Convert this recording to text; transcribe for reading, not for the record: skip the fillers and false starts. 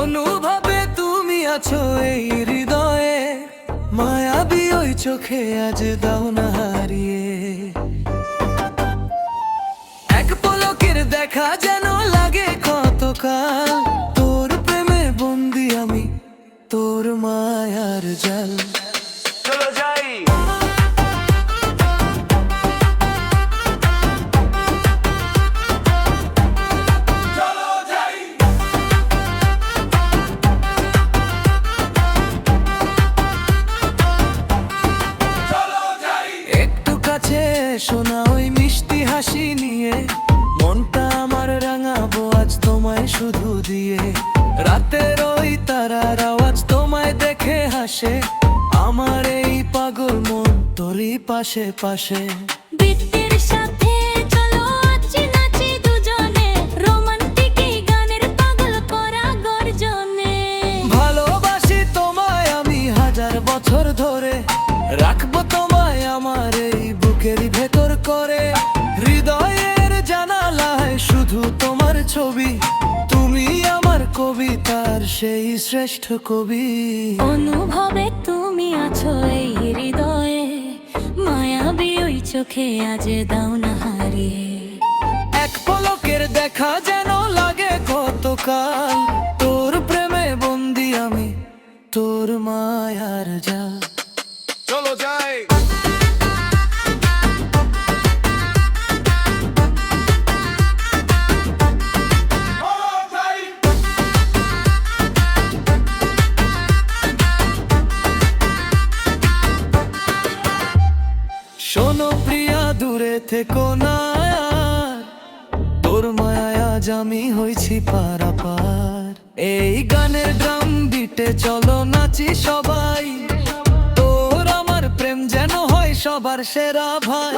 অনুভবে তুমি আছো এই হৃদয়ে, মায়াবী ওই চোখে আজ দাও না হারিয়ে। এক পলকের দেখা যেন লাগে কতকাল, তোর প্রেমে বন্দি আমি, তোর মায়ার জাল। চলো যাই। শোনা ওই মিষ্টি হাসি নিয়ে, মনটা আমার রাঙাবো আজ তোমায় শুধু দিয়ে। রাতের ওই তারার আওয়াজ তোমায় দেখে হাসে, আমার এই পাগল মন তোরই পাশে পাশে। বৃত্তের সাথে চলো আজ নাচি দুজনে, রোমান্টিক এই গানের পাগল করা গর্জনে। ভালোবাসি তোমায় আমি হাজার বছর ধরে, রাখবো তোমায় আমার এই বুকের ভেতর করে। হৃদয়ের জানালায় শুধু তোমার ছবি, তুমি আমার কবিতার সেই শ্রেষ্ঠ কবি। অনুভবে তুমি আছো এই হৃদয়ে, মায়াবী ওই চোখে আজ দাও না হারিয়ে। এক পলকের দেখা যেন লাগে কতকাল, তোর প্রেমে বন্দি আমি, তোর মায়ার জাল। চলো যাই। শোনো প্রিয়া দূরে থেকো না আর, তোর মায়ায় আজ আমি হইছি পারাপার। এই গানের ড্রাম বিটে চলো নাচি সবাই, তোর আমার প্রেম যেন হয় সবার সেরা ভাই।